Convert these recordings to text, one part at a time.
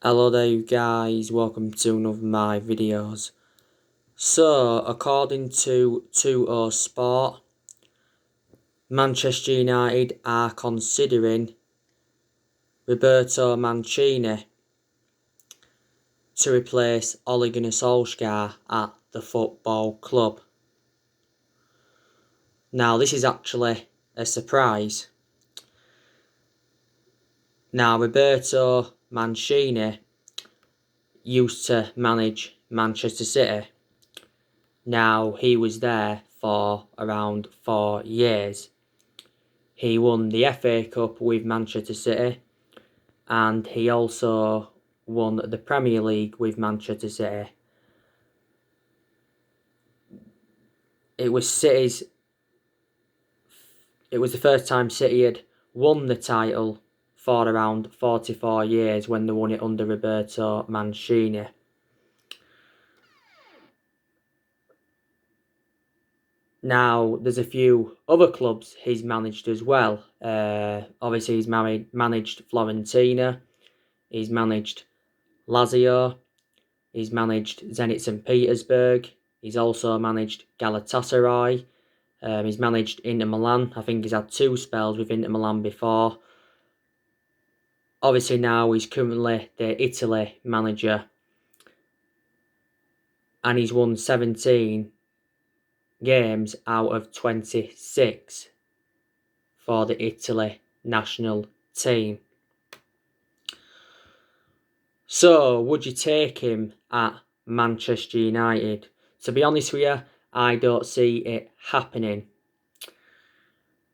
Hello there you guys, welcome to another of my videos. So, according to 20 Sport, Manchester United are considering Roberto Mancini to replace Ole Gunnar Solsjaer at the football club. Now, this is actually a surprise. Now, Roberto Mancini used to manage Manchester City. Now, he was there for around 4 years. He won the FA Cup with Manchester City, and he also won the Premier League with Manchester City. It was the first time City had won the title for around 44 years when they won it under Roberto Mancini. Now, there's a few other clubs he's managed as well. Obviously, he's managed Fiorentina, he's managed Lazio, he's managed Zenit St. Petersburg, he's also managed Galatasaray, he's managed Inter Milan. I think he's had 2 spells with Inter Milan before. Obviously now he's currently the Italy manager, and he's won 17 games out of 26 for the Italy national team. So, would you take him at Manchester United? To be honest with you, I don't see it happening.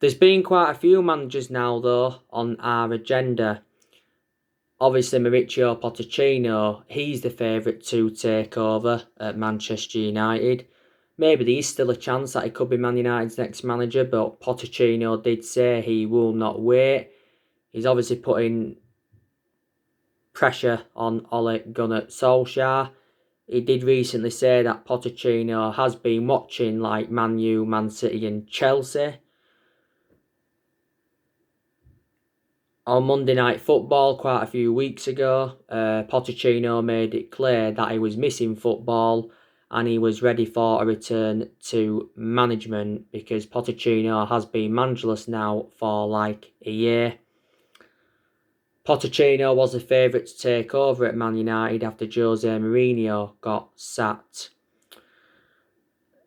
There's been quite a few managers now, though, on our agenda. Obviously, Mauricio Pochettino, he's the favourite to take over at Manchester United. Maybe there is still a chance that he could be Man United's next manager, but Pochettino did say he will not wait. He's obviously putting pressure on Ole Gunnar Solsjaer. He did recently say that Pochettino has been watching like Man U, Man City and Chelsea. On Monday Night Football quite a few weeks ago, Pochettino made it clear that he was missing football and he was ready for a return to management because Pochettino has been managerless now for like a year. Pochettino was the favourite to take over at Man United after Jose Mourinho got sacked.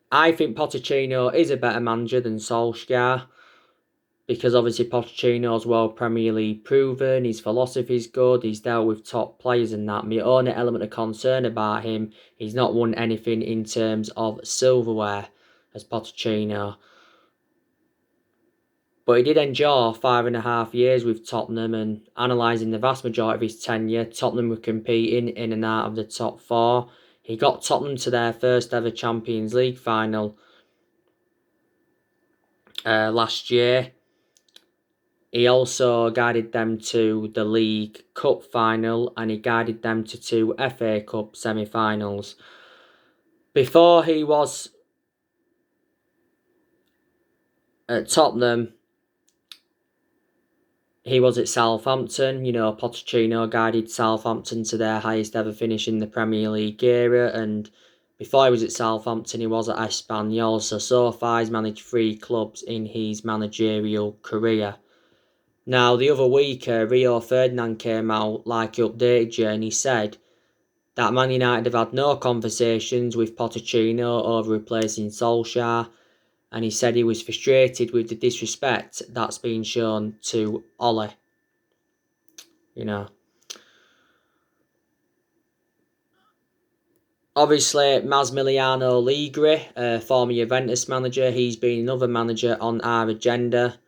I think Pochettino is a better manager than Solskjaer, because obviously Pochettino's well Premier League proven, his philosophy's good, he's dealt with top players and that. My only element of concern about him, he's not won anything in terms of silverware as Pochettino. But he did endure 5.5 years with Tottenham, and analysing the vast majority of his tenure, Tottenham were competing in and out of the top 4. He got Tottenham to their first ever Champions League final last year. He also guided them to the League Cup final, and he guided them to 2 FA Cup semi-finals. Before he was at Tottenham, he was at Southampton. Pochettino guided Southampton to their highest ever finish in the Premier League era, and before he was at Southampton, he was at Espanyol. So far he's managed 3 clubs in his managerial career. Now, the other week, Rio Ferdinand came out like he updated you, and he said that Man United have had no conversations with Pochettino over replacing Solskjaer, and he said he was frustrated with the disrespect that's been shown to Ole. Obviously, Massimiliano Allegri, former Juventus manager, he's been another manager on our agenda.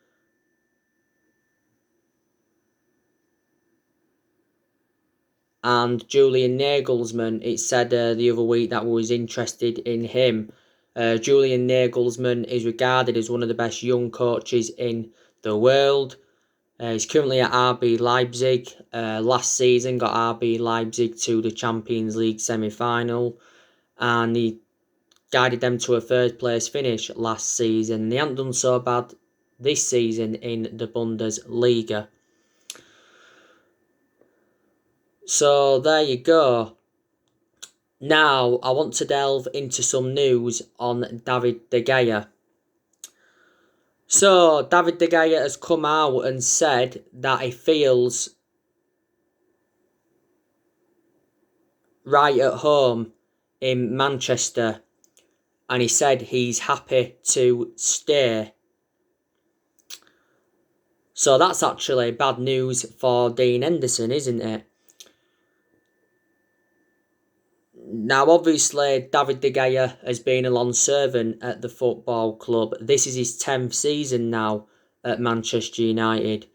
And Julian Nagelsmann, it said the other week that we was interested in him. Julian Nagelsmann is regarded as one of the best young coaches in the world. He's currently at RB Leipzig. Last season got RB Leipzig to the Champions League semi-final, and he guided them to a 3rd place finish last season. They haven't done so bad this season in the Bundesliga. So there you go. Now I want to delve into some news on David De Gea. So David De Gea has come out and said that he feels right at home in Manchester, and he said he's happy to stay. So that's actually bad news for Dean Henderson, isn't it? Now, obviously, David De Gea has been a long servant at the football club. This is his 10th season now at Manchester United.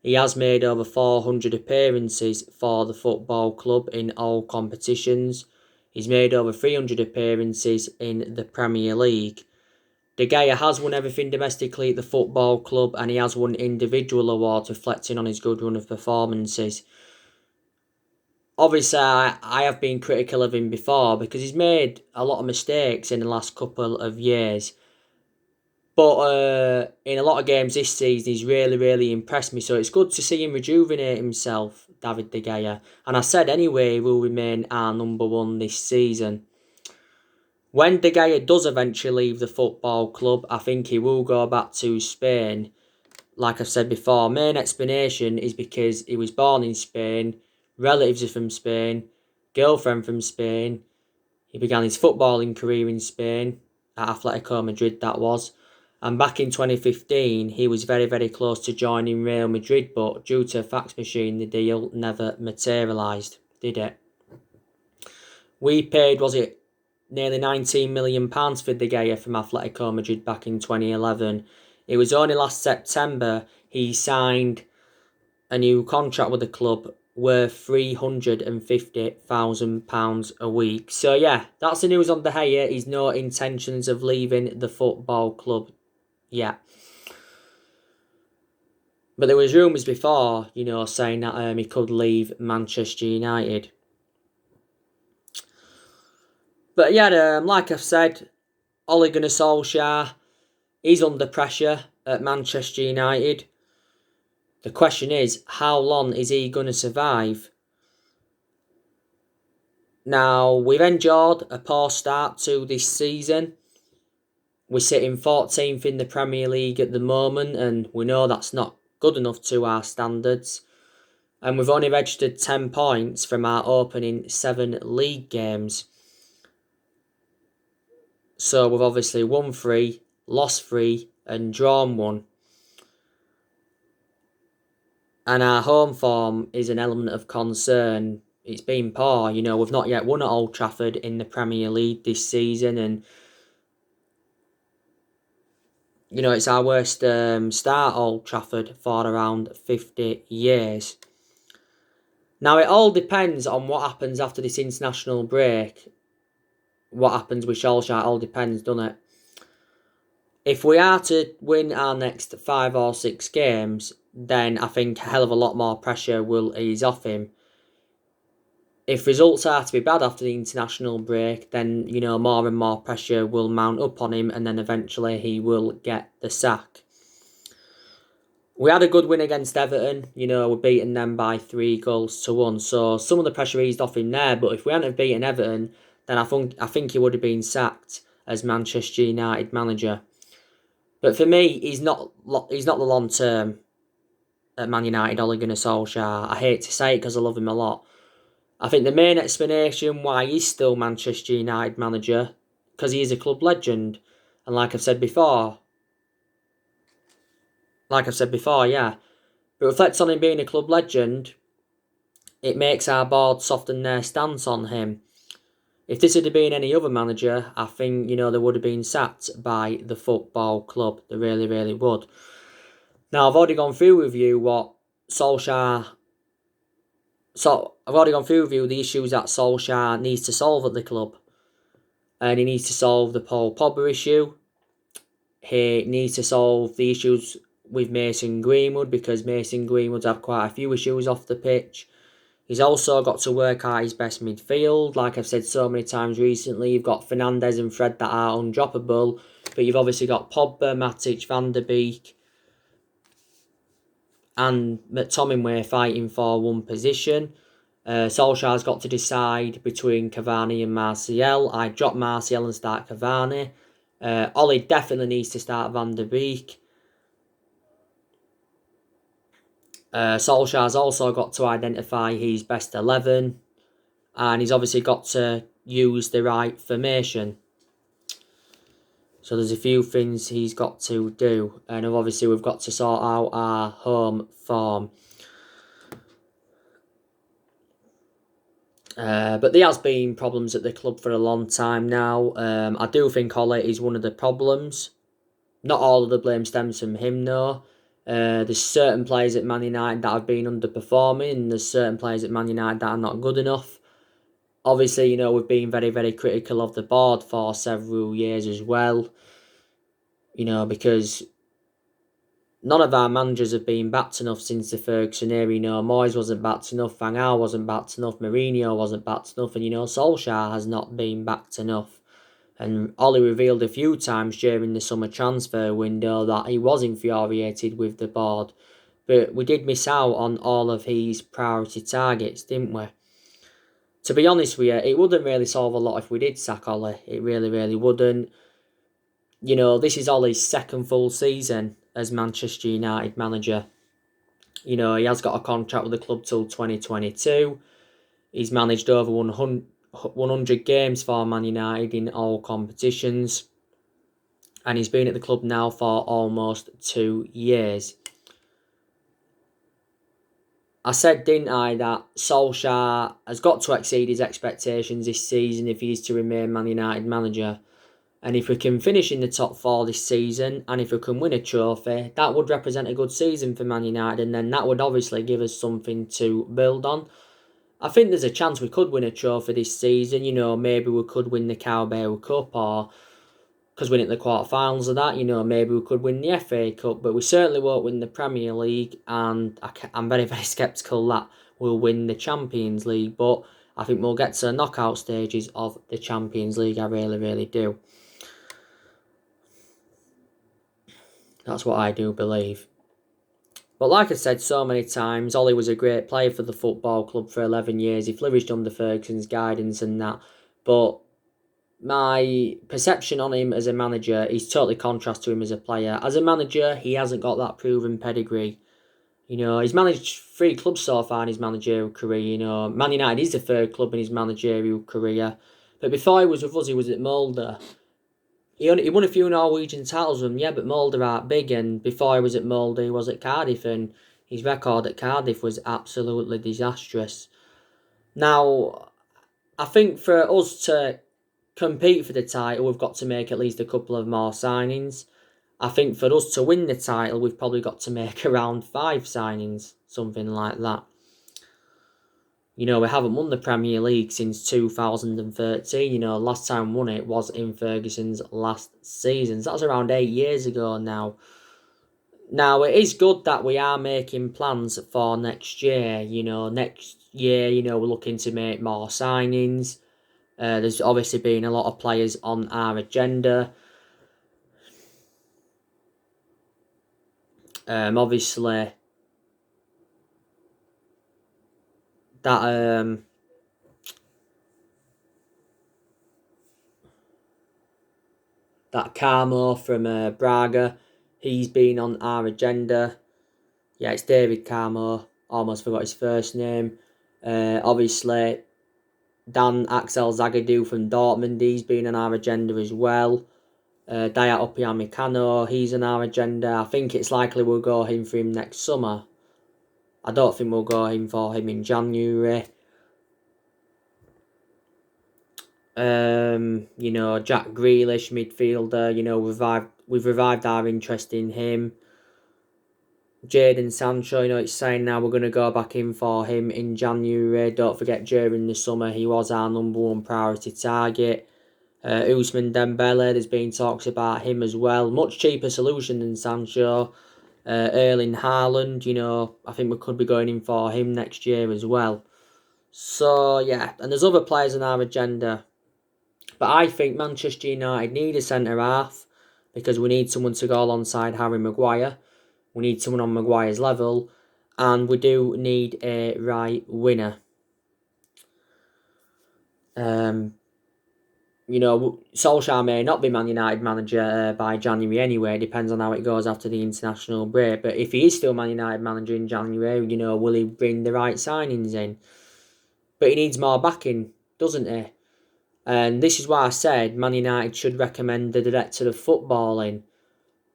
He has made over 400 appearances for the football club in all competitions. He's made over 300 appearances in the Premier League. De Gea has won everything domestically at the football club, and he has won individual awards reflecting on his good run of performances. Obviously, I have been critical of him before because he's made a lot of mistakes in the last couple of years. But in a lot of games this season, he's really, really impressed me. So it's good to see him rejuvenate himself, David De Gea. And I said anyway, he will remain our number one this season. When De Gea does eventually leave the football club, I think he will go back to Spain. Like I've said before, main explanation is because he was born in Spain, relatives are from Spain, girlfriend from Spain. He began his footballing career in Spain, at Atletico Madrid that was. And back in 2015, he was very, very close to joining Real Madrid, but due to a fax machine, the deal never materialised, did it? We paid, was it nearly £19 million for De Gea from Atletico Madrid back in 2011. It was only last September he signed a new contract with the club worth £350,000 a week. So yeah, that's the news on De Gea. He's no intentions of leaving the football club yet. But there was rumours before, saying that he could leave Manchester United. But yeah, like I've said, Ole Gunnar Solsjaer, he's under pressure at Manchester United. The question is, how long is he going to survive? Now, we've endured a poor start to this season. We're sitting 14th in the Premier League at the moment, and we know that's not good enough to our standards. And we've only registered 10 points from our opening 7 league games. So we've obviously won 3, lost 3, and drawn 1. And our home form is an element of concern. It's been poor. We've not yet won at Old Trafford in the Premier League this season, and it's our worst start at Old Trafford for around 50 years. Now, it all depends on what happens after this international break. What happens with Solskjaer, it all depends, doesn't it? If we are to win our next 5 or 6 games, then I think a hell of a lot more pressure will ease off him. If results are to be bad after the international break, then, more and more pressure will mount up on him, and then eventually he will get the sack. We had a good win against Everton. We're beating them by 3-1. So some of the pressure eased off him there. But if we hadn't have beaten Everton, then I think he would have been sacked as Manchester United manager. But for me, he's not the long term at Man United, Ole Gunnar Solskjaer. I hate to say it because I love him a lot. I think the main explanation why he's still Manchester United manager, because he is a club legend. And like I've said before, yeah. But reflects on him being a club legend, it makes our board soften their stance on him. If this had been any other manager, I think, they would have been sacked by the football club. They really, really would. Now, I've already gone through with you what Solskjaer... I've already gone through with you the issues that Solskjaer needs to solve at the club. And he needs to solve the Paul Pogba issue. He needs to solve the issues with Mason Greenwood, because Mason Greenwood's had quite a few issues off the pitch. He's also got to work out his best midfield. Like I've said so many times recently, you've got Fernandes and Fred that are undroppable, but you've obviously got Pogba, Matic, Van der Beek and McTominay fighting for one position. Solskjaer's got to decide between Cavani and Martial. I drop Martial and start Cavani. Ollie definitely needs to start Van der Beek. Solskjaer's also got to identify his best 11. And he's obviously got to use the right formation. So there's a few things he's got to do. And obviously we've got to sort out our home form. But there has been problems at the club for a long time now. I do think Ollie is one of the problems. Not all of the blame stems from him, though. There's certain players at Man United that have been underperforming, and there's certain players at Man United that are not good enough. Obviously, we've been very, very critical of the board for several years as well. Because none of our managers have been backed enough since the Ferguson era. Moyes wasn't backed enough, Van Gaal wasn't backed enough, Mourinho wasn't backed enough, and Solskjaer has not been backed enough. And Ollie revealed a few times during the summer transfer window that he was infuriated with the board. But we did miss out on all of his priority targets, didn't we? To be honest with you, it wouldn't really solve a lot if we did sack Ollie. It really, really wouldn't. This is Ollie's second full season as Manchester United manager. He has got a contract with the club till 2022. He's managed over 100 games for Man United in all competitions. And he's been at the club now for almost 2 years. I said, didn't I, that Solskjaer has got to exceed his expectations this season if he is to remain Man United manager. And if we can finish in the top 4 this season, and if we can win a trophy, that would represent a good season for Man United, and then that would obviously give us something to build on. I think there's a chance we could win a trophy this season. Maybe we could win the Carabao Cup, or because we're in the quarterfinals of that. Maybe we could win the FA Cup, but we certainly won't win the Premier League, and I'm very, very sceptical that we'll win the Champions League, but I think we'll get to the knockout stages of the Champions League. I really, really do. That's what I do believe. But like I said so many times, Ollie was a great player for the football club for 11 years. He flourished under Ferguson's guidance and that. But my perception on him as a manager is totally contrast to him as a player. As a manager, he hasn't got that proven pedigree. He's managed 3 clubs so far in his managerial career. Man United is the 3rd club in his managerial career. But before he was with us, he was at Molde. He won a few Norwegian titles with them, yeah, but Molde aren't big, and before he was at Molde, he was at Cardiff, and his record at Cardiff was absolutely disastrous. Now, I think for us to compete for the title, we've got to make at least a couple of more signings. I think for us to win the title, we've probably got to make around 5 signings, something like that. We haven't won the Premier League since 2013. Last time we won it was in Ferguson's last season. So that's around 8 years ago now. Now, it is good that we are making plans for next year. Next year, we're looking to make more signings. There's obviously been a lot of players on our agenda. Obviously, that Carmo from Braga, he's been on our agenda. Yeah, it's David Carmo. Almost forgot his first name. Obviously, Dan Axel Zagadou from Dortmund, he's been on our agenda as well. Dayat Upamecano, he's on our agenda. I think it's likely we'll go him for him next summer. I don't think we'll go in for him in January. Jack Grealish, midfielder, we've revived our interest in him. Jadon Sancho, it's saying now we're going to go back in for him in January. Don't forget, during the summer, he was our number 1 priority target. Ousmane Dembele, there's been talks about him as well. Much cheaper solution than Sancho. Erling Haaland, I think we could be going in for him next year as well. So, yeah, and there's other players on our agenda. But I think Manchester United need a centre-half because we need someone to go alongside Harry Maguire. We need someone on Maguire's level. And we do need a right winger. Solskjaer may not be Man United manager by January anyway. It depends on how it goes after the international break. But if he is still Man United manager in January, will he bring the right signings in? But he needs more backing, doesn't he? And this is why I said Man United should recommend the director of footballing,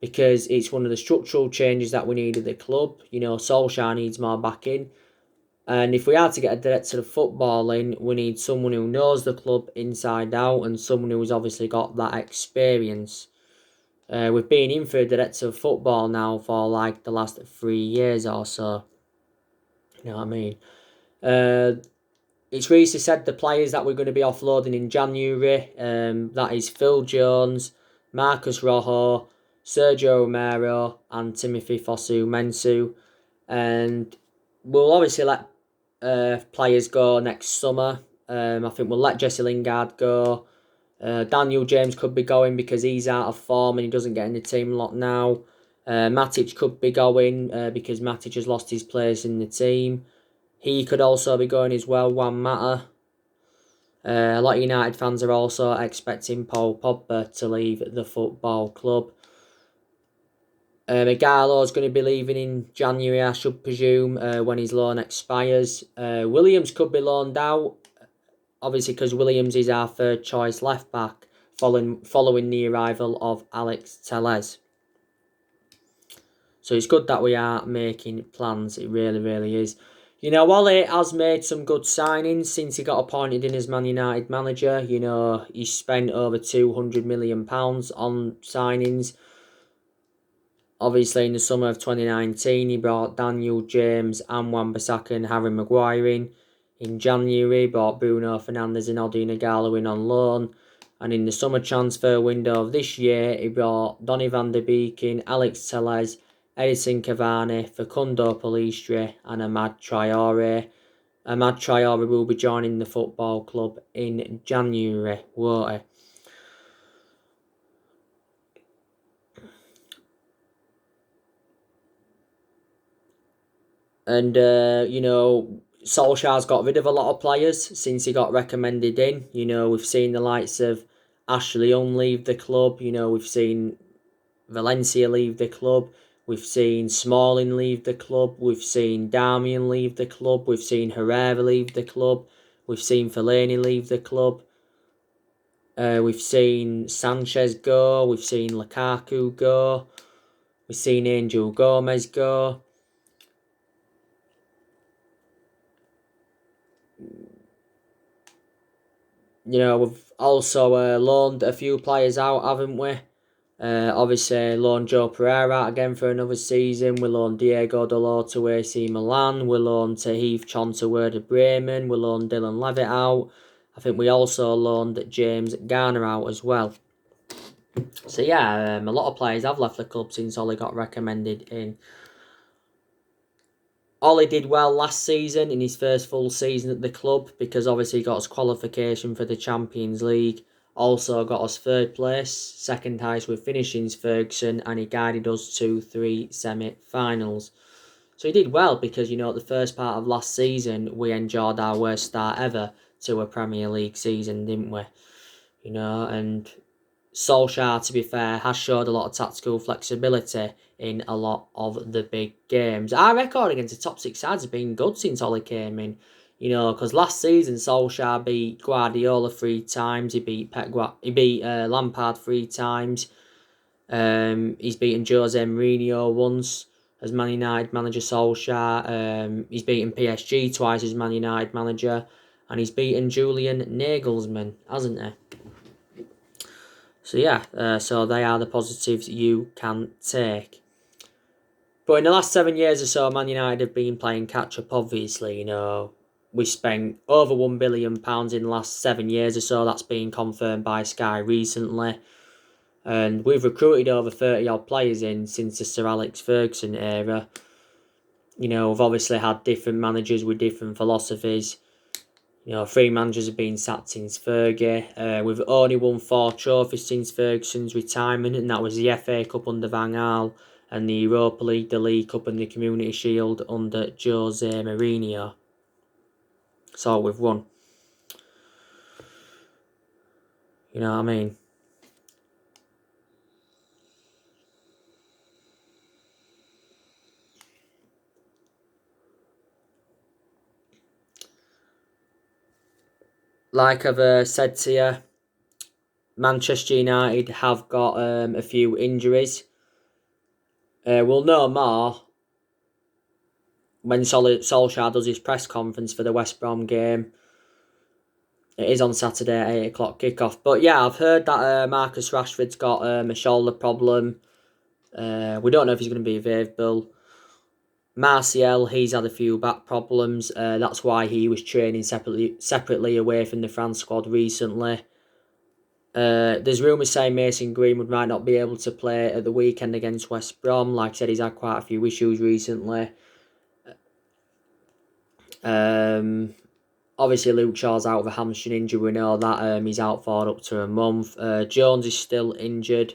because it's one of the structural changes that we need at the club. Solskjaer needs more backing. And if we are to get a director of footballing, we need someone who knows the club inside out and someone who's obviously got that experience. We've been in for a director of football now for like the last 3 years or so. You know what I mean? It's recently said the players that we're going to be offloading in January. That is Phil Jones, Marcus Rojo, Sergio Romero, and Timothy Fosu-Mensah. And we'll obviously let players go next summer. I think we'll let Jesse Lingard go. Daniel James could be going because he's out of form and he doesn't get in the team a lot now. Matic could be going because Matic has lost his place in the team. He could also be going as well, Juan Mata. A lot of United fans are also expecting Paul Pogba to leave the football club. Igalo's going to be leaving in January, I should presume, when his loan expires. Williams could be loaned out, obviously, because Williams is our third choice left back, following the arrival of Alex Telles. So it's good that we are making plans. It really, really is. Ole has made some good signings since he got appointed in as Man United manager. He spent over £200 million on signings. Obviously, in the summer of 2019, he brought Daniel James and Wan-Bissaka and Harry Maguire in. In January, he brought Bruno Fernandes and Odion Ighalo in on loan. And in the summer transfer window of this year, he brought Donny van de Beek in, Alex Telles, Edison Cavani, Facundo Pellistri and Amad Traore. Amad Traore will be joining the football club in January, won't he? And, Solskjaer's got rid of a lot of players since he got recommended in. We've seen the likes of Ashley Young leave the club. We've seen Valencia leave the club. We've seen Smalling leave the club. We've seen Darmian leave the club. We've seen Herrera leave the club. We've seen Fellaini leave the club. We've seen Sanchez go. We've seen Lukaku go. We've seen Angel Gomez go. We've also loaned a few players out, haven't we? Obviously, loaned Joe Pereira out again for another season. We loaned Diego Dalot to AC Milan. We loaned Tahith Chon to Werder Bremen. We loaned Dylan Levitt out. I think we also loaned James Garner out as well. So yeah, a lot of players have left the club since Ole got recommended in. Ole did well last season in his first full season at the club because obviously he got us qualification for the Champions League. Also got us third place, second highest with finishings Ferguson, and he guided us to 3 semi-finals. So he did well because, at the first part of last season, we enjoyed our worst start ever to a Premier League season, didn't we? And Solskjaer, to be fair, has showed a lot of tactical flexibility in a lot of the big games. Our record against the top 6 sides has been good since Ole came in. Because last season Solskjaer beat Guardiola 3 times. He beat Lampard 3 times. He's beaten Jose Mourinho once as Man United manager Solskjaer. He's beaten PSG twice as Man United manager. And he's beaten Julian Nagelsmann, hasn't he? So yeah, so they are the positives you can take. But in the last 7 years or so, Man United have been playing catch-up, obviously. We spent over £1 billion in the last 7 years or so. That's been confirmed by Sky recently. And we've recruited over 30-odd players in since the Sir Alex Ferguson era. We've obviously had different managers with different philosophies. 3 managers have been sacked since Fergie. We've only won 4 trophies since Ferguson's retirement, and that was the FA Cup under Van Gaal, and the Europa League, the League Cup, and the Community Shield under Jose Mourinho. So we've won. You know what I mean? Like I've said to you, Manchester United have got a few injuries. We'll know more when Solsjaer does his press conference for the West Brom game. It is on Saturday at 8 o'clock kickoff. But yeah, I've heard that Marcus Rashford's got a shoulder problem. We don't know if he's going to be available. Martial, he's had a few back problems. That's why he was training separately away from the France squad recently. There's rumours saying Mason Greenwood might not be able to play at the weekend against West Brom. Like I said, he's had quite a few issues recently. Obviously, Luke Shaw's out with a hamstring injury. We know that he's out for up to a month. Jones is still injured,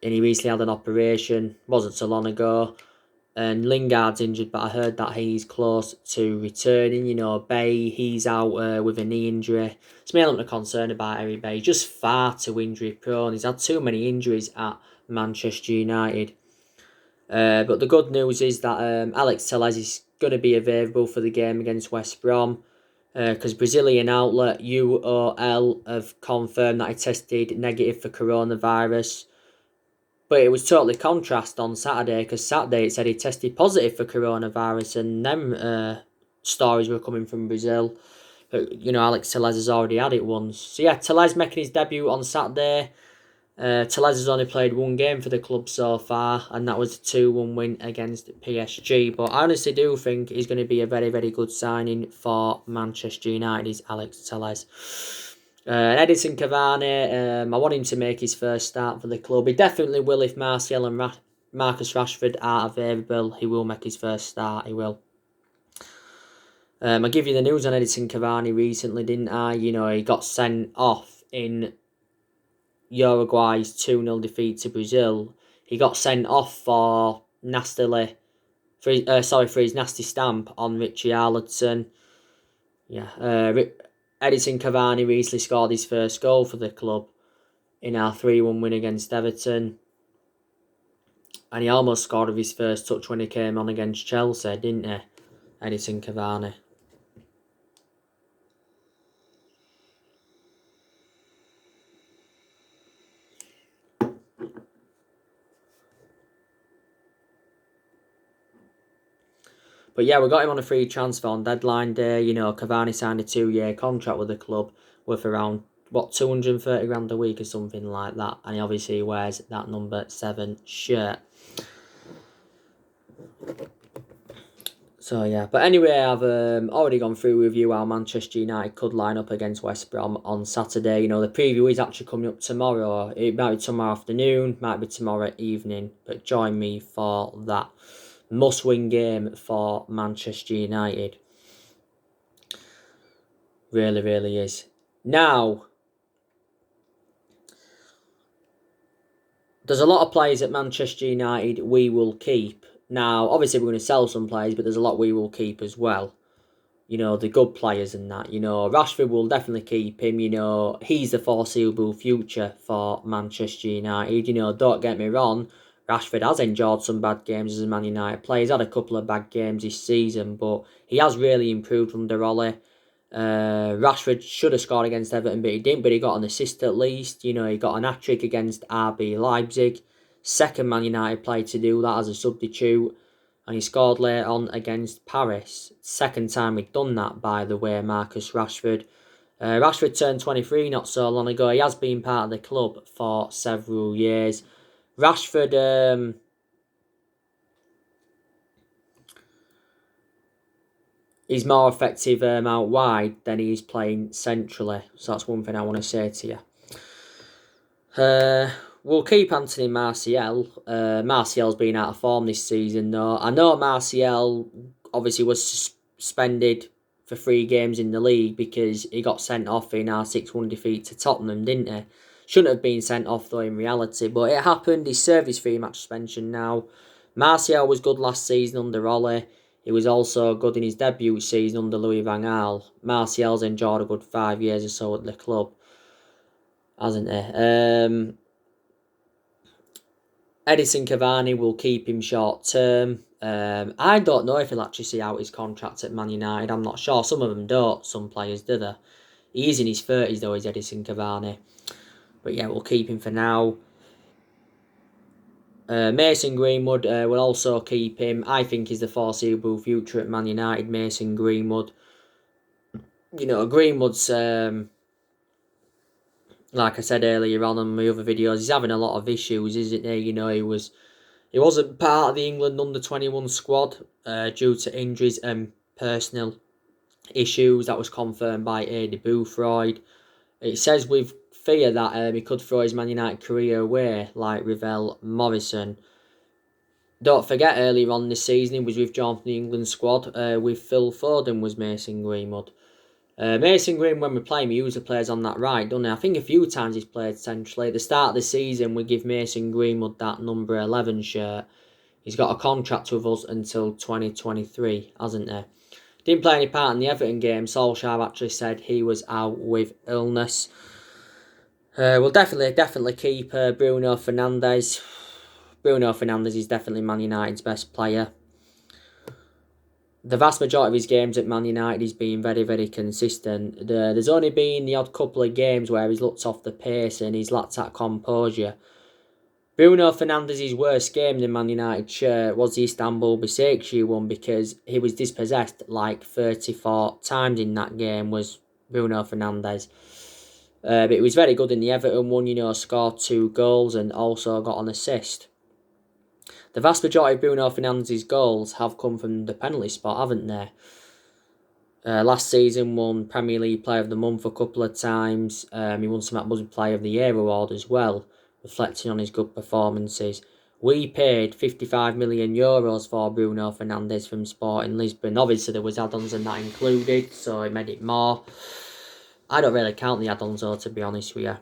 and he recently had an operation. Wasn't so long ago. And Lingard's injured, but I heard that he's close to returning. You know, Bay, he's out with a knee injury. It's me not concerned about Harry Bay. Just far too injury prone. He's had too many injuries at Manchester United. But the good news is that Alex Telles is going to be available for the game against West Brom. Because Brazilian outlet UOL have confirmed that he tested negative for coronavirus. But it was totally contrast on Saturday, because Saturday it said he tested positive for coronavirus, and them stories were coming from Brazil. But, you know, Alex Telles has already had it once. So yeah, Telles making his debut on Saturday. Telles has only played one game for the club so far, and that was a 2-1 win against PSG. But I honestly do think he's going to be a very, very good signing for Manchester United, is Alex Telles. Edinson Cavani, I want him to make his first start for the club. He definitely will if Martial and Marcus Rashford are available. He will make his first start, he will. I give you the news on Edinson Cavani recently, didn't I? You know, he got sent off in Uruguay's 2-0 defeat to Brazil. He got sent off for for his nasty stamp on Richarlison. Yeah, Edinson Cavani recently scored his first goal for the club in our 3-1 win against Everton. And he almost scored with his first touch when he came on against Chelsea, didn't he? Edinson Cavani. But yeah, we got him on a free transfer on deadline day. You know, Cavani signed a 2-year contract with the club worth around, 230 grand a week or something like that. And he obviously wears that number 7 shirt. So yeah, but anyway, I've already gone through with you how Manchester United could line up against West Brom on Saturday. You know, the preview is actually coming up tomorrow. It might be tomorrow afternoon, might be tomorrow evening, but join me for that must-win game for Manchester United. Really, really is. Now, there's a lot of players at Manchester United we will keep. Now, obviously we're going to sell some players, but there's a lot we will keep as well. You know, the good players and that. You know, Rashford will definitely keep him. You know, he's the foreseeable future for Manchester United. You know, don't get me wrong, Rashford has enjoyed some bad games as a Man United player. He's had a couple of bad games this season, but he has really improved under Ole. Rashford should have scored against Everton, but he didn't. But he got an assist at least. You know, he got an hat-trick against RB Leipzig. Second Man United player to do that as a substitute. And he scored later on against Paris. Second time he'd done that, by the way, Marcus Rashford. Rashford turned 23 not so long ago. He has been part of the club for several years. Rashford is more effective out wide than he is playing centrally. So that's one thing I want to say to you. We'll keep Anthony Martial. Martial's been out of form this season, though. I know Martial obviously was suspended for 3 games in the league because he got sent off in our 6-1 defeat to Tottenham, didn't he? Shouldn't have been sent off, though, in reality. But it happened. He's served his 3-match suspension now. Martial was good last season under Ole. He was also good in his debut season under Louis van Gaal. Martial's enjoyed a good 5 years or so at the club. hasn't he? Edison Cavani will keep him short term. I don't know if he'll actually see out his contract at Man United. I'm not sure. Some of them don't. Some players do they. He is in his 30s though, is Edison Cavani. But yeah, we'll keep him for now. Mason Greenwood will also keep him. I think he's the foreseeable future at Man United, Mason Greenwood. You know, Greenwood's, like I said earlier on my other videos, he's having a lot of issues, isn't he? You know, he wasn't part of the England under-21 squad due to injuries and personal issues. That was confirmed by Eddie Boothroyd. It says with fear that he could throw his Man United career away, like Ravel Morrison. Don't forget, earlier on this season, he was withdrawn from the England squad. With Phil Foden was Mason Greenwood. Mason Greenwood, when we play him, he usually plays on that right, doesn't he? I think a few times he's played centrally. At the start of the season, we give Mason Greenwood that number 11 shirt. He's got a contract with us until 2023, hasn't he? Didn't play any part in the Everton game. Solsjaer actually said he was out with illness. We'll definitely keep Bruno Fernandes. Bruno Fernandes is definitely Man United's best player. The vast majority of his games at Man United, he's been very, very consistent. There's only been the odd couple of games where he's looked off the pace and he's lacked that composure. Bruno Fernandes' worst game in the Man United shirt was the Istanbul Başakşehir one, because he was dispossessed like 34 times in that game, was Bruno Fernandes. But he was very good in the Everton one, you know, scored 2 goals and also got an assist. The vast majority of Bruno Fernandes' goals have come from the penalty spot, haven't they? Last season won Premier League Player of the Month a couple of times. He won some Muslim Player of the Year award as well, reflecting on his good performances. We paid €55 million for Bruno Fernandes from Sporting Lisbon. Obviously, there was add-ons and that included, so it made it more. I don't really count the add-ons though, to be honest with you.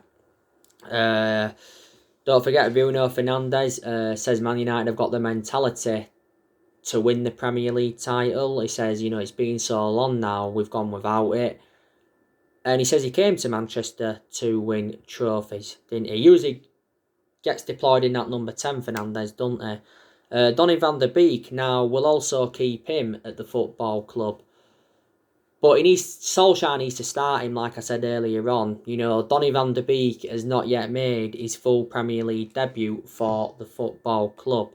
Don't forget, Bruno Fernandes says Man United have got the mentality to win the Premier League title. He says, you know, it's been so long now, we've gone without it. And he says he came to Manchester to win trophies, didn't he? He usually gets deployed in that number 10, Fernandes, doesn't he? Donny van der Beek now will also keep him at the football club. But Solskjaer needs to start him, like I said earlier on. You know, Donny van der Beek has not yet made his full Premier League debut for the football club.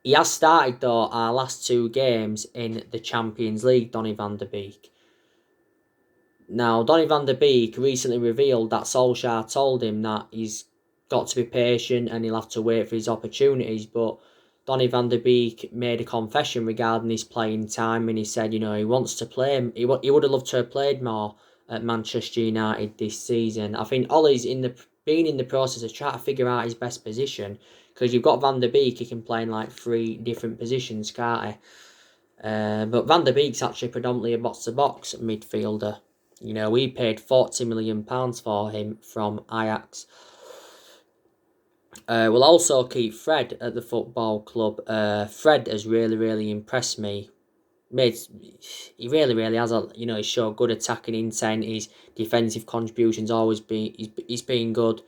He has started, though, our last 2 games in the Champions League, Donny van der Beek. Now, Donny van der Beek recently revealed that Solskjaer told him that he's got to be patient and he'll have to wait for his opportunities, but Donny van der Beek made a confession regarding his playing time, and he said, you know, he wants to play. He would have loved to have played more at Manchester United this season. I think Ollie's been in the process of trying to figure out his best position, because you've got Van der Beek, he can play in like 3 different positions, can't he? But Van der Beek's actually predominantly a box-to-box midfielder. You know, we paid £40 million for him from Ajax. We'll also keep Fred at the football club. Fred has really, really impressed me. He really has. He's showed good attacking intent. His defensive contributions always he's been good.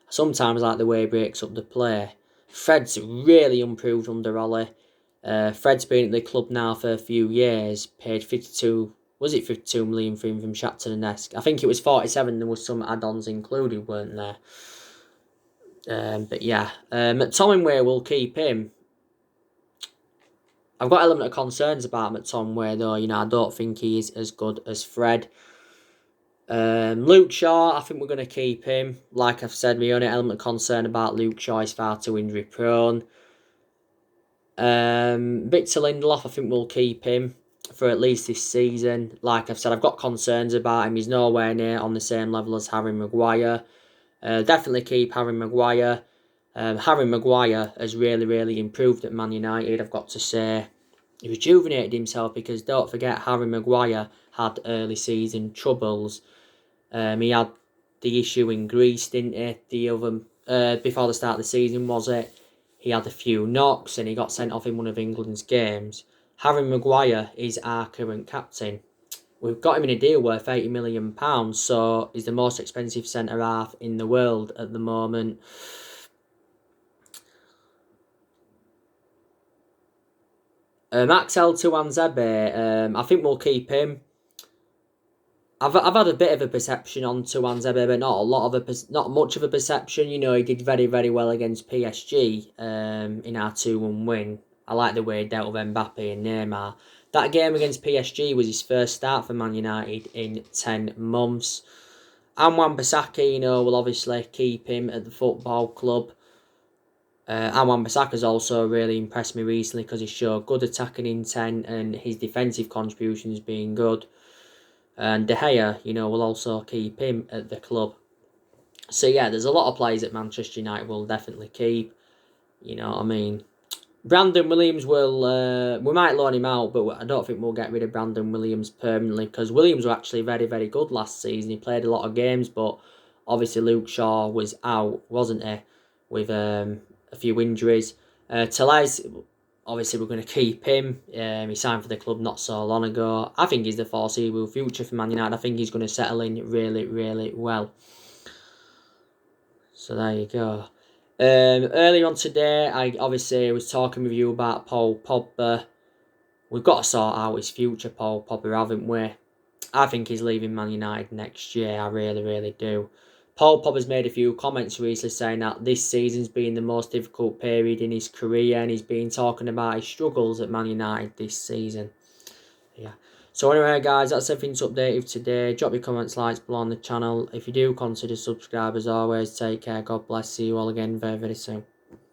Sometimes I like the way he breaks up the play. Fred's really improved under Ollie. Fred's been at the club now for a few years. Paid 52 million for him from Shakhtar Donetsk? I think it was 47. There was some add-ons included, weren't there? But yeah, McTominay will keep him. I've got an element of concerns about McTominay though. You know, I don't think he is as good as Fred. Luke Shaw, I think we're going to keep him. Like I've said, my only element of concern about Luke Shaw is far too injury prone. Victor Lindelof, I think we'll keep him for at least this season. Like I've said, I've got concerns about him. He's nowhere near on the same level as Harry Maguire. Definitely keep Harry Maguire. Harry Maguire has really, really improved at Man United, I've got to say. He rejuvenated himself, because don't forget, Harry Maguire had early season troubles. He had the issue in Greece, didn't he? Before the start of the season, was it? He had a few knocks and he got sent off in one of England's games. Harry Maguire is our current captain. we've got him in a deal worth £80 million, so he's the most expensive centre-half in the world at the moment. Axel Tuanzebe, I think we'll keep him. I've had a bit of a perception on Tuanzebe, but not much of a perception. You know, he did very, very well against PSG in our 2-1 win. I like the way he dealt with Mbappe and Neymar. That game against PSG was his first start for Man United in 10 months. And Wan-Bissaka, you know, will obviously keep him at the football club. And Wan-Bissaka's also really impressed me recently because he showed good attacking intent and his defensive contributions being good. And De Gea, you know, will also keep him at the club. So yeah, there's a lot of players that Manchester United will definitely keep. You know what I mean? Brandon Williams will, we might loan him out, but I don't think we'll get rid of Brandon Williams permanently because Williams was actually very, very good last season. He played a lot of games, but obviously Luke Shaw was out, wasn't he? With a few injuries. Tellez, obviously we're going to keep him. He signed for the club not so long ago. I think he's the foreseeable future for Man United. I think he's going to settle in really, really well. So there you go. Earlier on today, I obviously was talking with you about Paul Pogba. We've got to sort out his future, Paul Pogba, haven't we? I think he's leaving Man United next year. I really, really do. Paul Pogba's made a few comments recently saying that this season's been the most difficult period in his career, and he's been talking about his struggles at Man United this season. Yeah. So anyway, guys, that's everything to update you today. Drop your comments, likes below on the channel. If you do, consider subscribe as always. Take care. God bless. See you all again very, very soon.